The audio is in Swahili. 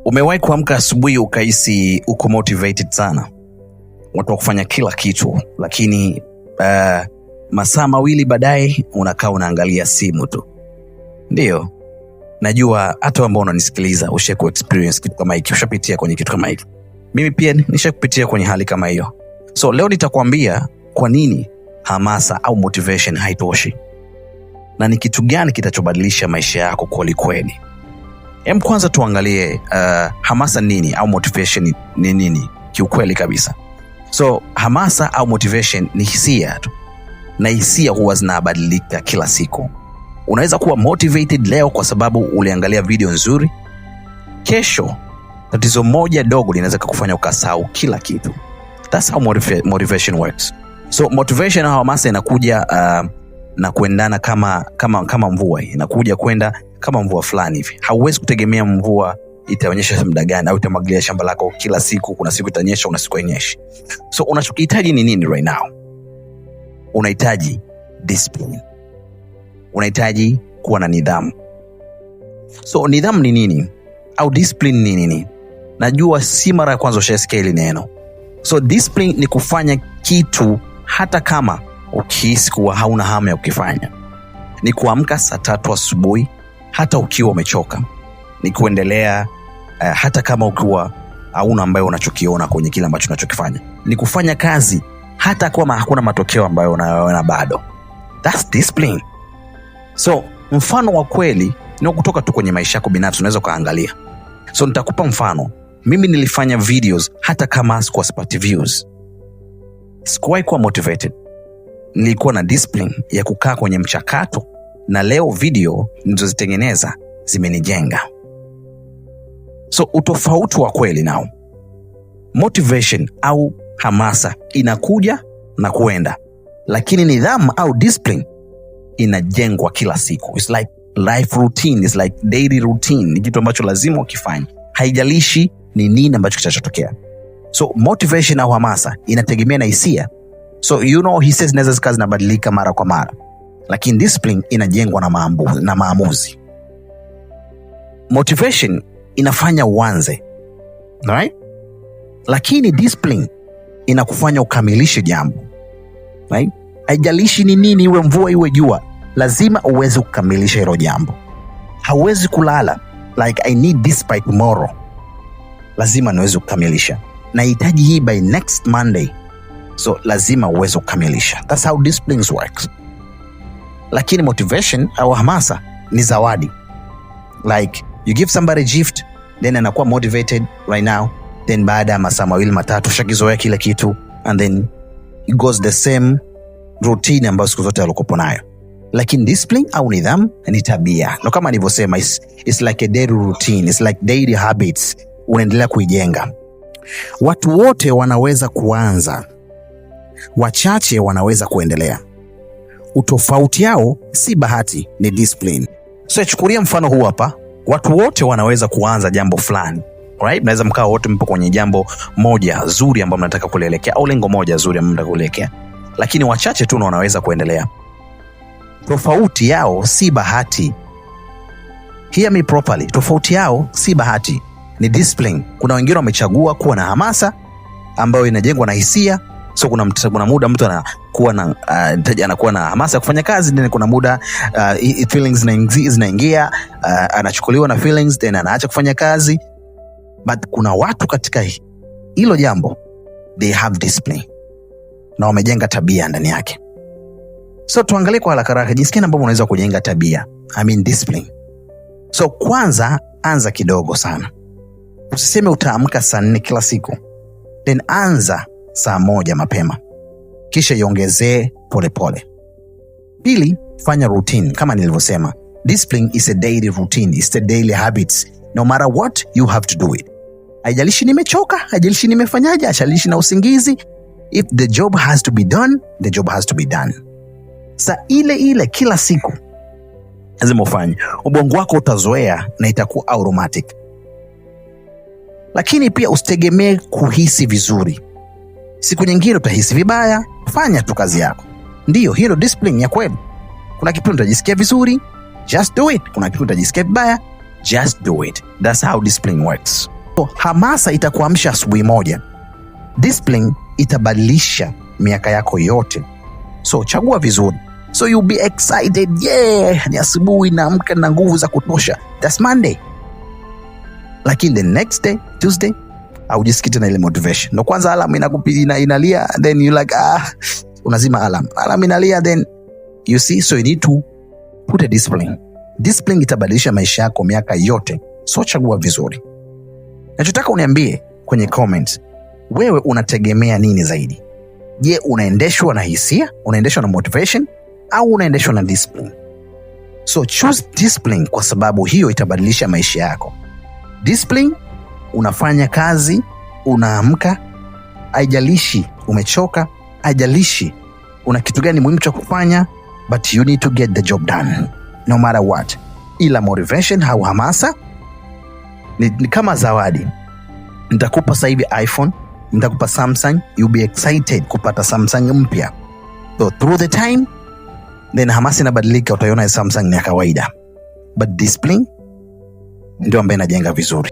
Umewahi kuamka asubuhi ukahisi uko motivated sana, watu wa kufanya kila kitu, lakini masaa mawili baadaye unakaa unaangalia simu tu? Ndio, najua hata ambao unanisikiliza ushaku experience kitu kama hiki, ushapitia kwenye kitu kama hiki. Mimi pia nishakupitia kwenye hali kama hiyo. So leo nitakwambia kwa nini hamasa au motivation haitoshi na ni kitu gani kitachobadilisha maisha yako kweli kweli. Kwanza tuangalie hamasa nini au motivation ni nini kiukweli kabisa. So hamasa au motivation ni hisia tu, na hisia huwa zinabadilika kila siku. Unaweza kuwa motivated leo kwa sababu uliangalia video nzuri, kesho tatizo moja dogo linaweza kukufanya ukasahau kila kitu. That's how motivation works. So motivation au hamasa inakuja na kuendana kama mvua. Inakuja kwenda kama mvua fulani hivi. Hauwezi kutegemea mvua itaonyesha muda gani au itamwagilia shamba lako kila siku. Kuna siku itanyesha, kuna siku hainyeshi. So unachokihitaji ni nini right now? Unahitaji discipline. Unahitaji kuwa na nidhamu. So nidhamu ni nini? Au discipline ni nini? Najua si mara ya kwanza ushasikia hili neno. So discipline ni kufanya kitu hata kama ukihisi kuwa hauna hamu ya kukifanya. Ni kuamka saa 3 asubuhi hata ukiwa umechoka. Ni kuendelea hata kama ukiwa hauna ambayo unachokiona kwenye kile ambacho unachokifanya. Ni kufanya kazi hata kama hakuna matokeo ambayo unayoona bado. That's discipline. So mfano wa kweli ni kutoka tu kwenye maisha yako binafsi, unaweza kaangalia. So nitakupa mfano. Mimi nilifanya videos hata kama sikuwa sipati views. Sikuwahi kuwa motivated. Nilikuwa na discipline ya kukaa kwenye mchakato, na leo video nilizozitengeneza zimenijenga. So utofauti wa kweli nao, motivation au hamasa inakuja na kuenda, lakini nidhamu au discipline inajengwa kila siku. It's like life routine, it's like daily routine. Ni kitu ambacho lazima ukifanye, haijalishi ni nini ambacho kitachotokea. So motivation au hamasa inategemea na hisia. So hisia zinaweza zikawa zinabadilika mara kwa mara, lakini discipline inajengwa na maamuzi. Motivation inafanya uanze, right? Lakini discipline inakufanya ukamilishe jambo, right? Haijalishi ni nini, iwe mvua iwe jua, lazima uweze kukamilisha hilo jambo. Hauwezi kulala like I need this by tomorrow. Lazima niweze kukamilisha. Nahitaji hii by next Monday. So lazima uweze kukamilisha. That's how discipline works. Lakini motivation au hamasa ni zawadi. Like you give somebody a gift, then anakuwa motivated right now, then baada ya masaa 2-3 shakizoea kile kitu, and then it goes the same routine ambayo siku zote alikopo nayo. Lakini discipline au nidhamu ni tabia. Na kama nilivyosema, it's like a daily routine, it's like daily habits. Unaendelea kuijenga. Watu wote wanaweza kuanza, wachache wanaweza kuendelea. Utofauti yao si bahati, ni discipline. So chukulia mfano huu hapa. Watu wote wanaweza kuanza jambo fulani, right? Mnaweza mkaa wote mpo kwenye jambo moja zuri ambalo mnataka kulielekea, au lengo moja zuri ambalo mnataka kulielekea, lakini wachache tu wanaweza kuendelea. Tofauti yao si bahati. Hear me properly. Tofauti yao si bahati, ni discipline. Kuna wengine wamechagua kuwa na hamasa ambayo inajengwa na hisia. So kuna muda mtu anakuwa na hamasa ya kufanya kazi, then kuna muda feelings zinaingia, anachukuliwa na feelings, then anaacha kufanya kazi. But kuna watu katika hilo jambo, they have discipline na wamejenga tabia ndani yake. So tuangalie kwa haraka jinsi gani ambavyo unaweza kujenga tabia, discipline. So kwanza, anza kidogo sana. Usiseme utaamka saa 4 kila siku, then anza saa 1 mapema, kisha iongezee polepole. Pili, fanya routine. Kama nilivyosema, discipline is a daily routine, it's the daily habits. No matter what, you have to do it. Haijalishi nimechoka, haijalishi nimefanyaje, haijalishi na usingizi. If the job has to be done, the job has to be done. Saa ile kila siku lazima ufanye. Ubongo wako utazoea na itakuwa automatic. Lakini pia usitegemee kuhisi vizuri. Siku nyingine utahisi vibaya, fanya tu kazi yako. Ndio, hilo discipline ya kweli. Kuna kipindi utajisikia vizuri, just do it. Kuna kipindi utajisikia vibaya, just do it. That's how discipline works. So, hamasa itakuamsha asubuhi moja, discipline itabadilisha miaka yako yote. So chagua vizuri. So you'll be excited, yeah, ni asubuhi naamka na nguvu za kutosha. That's Monday. Lakini the next day, Tuesday, haujisikii na ile motivation. No, kwanza alarm inalia, then you like unazima alarm. Alarm inalia, then you see, so you need to put a discipline. Discipline itabadilisha maisha yako miaka yote. So chagua vizuri. Nachotaka uniambie kwenye comments, wewe unategemea nini zaidi? Je, unaendeshwa na hisia, unaendeshwa na motivation, au unaendeshwa na discipline? So choose discipline, kwa sababu hiyo itabadilisha maisha yako. Discipline, unafanya kazi, unaamka, haijalishi umechoka, haijalishi una kitu gani muhimu cha kufanya, but you need to get the job done no matter what. Ila motivation au hamasa ni kama zawadi. Nitakupa sasa hivi iPhone, nitakupa Samsung, you'll be excited kupata Samsung mpya. So through the time, then hamasa inabadilika, utaiona Samsung ni ya kawaida. But discipline ndio ambayo inajenga vizuri.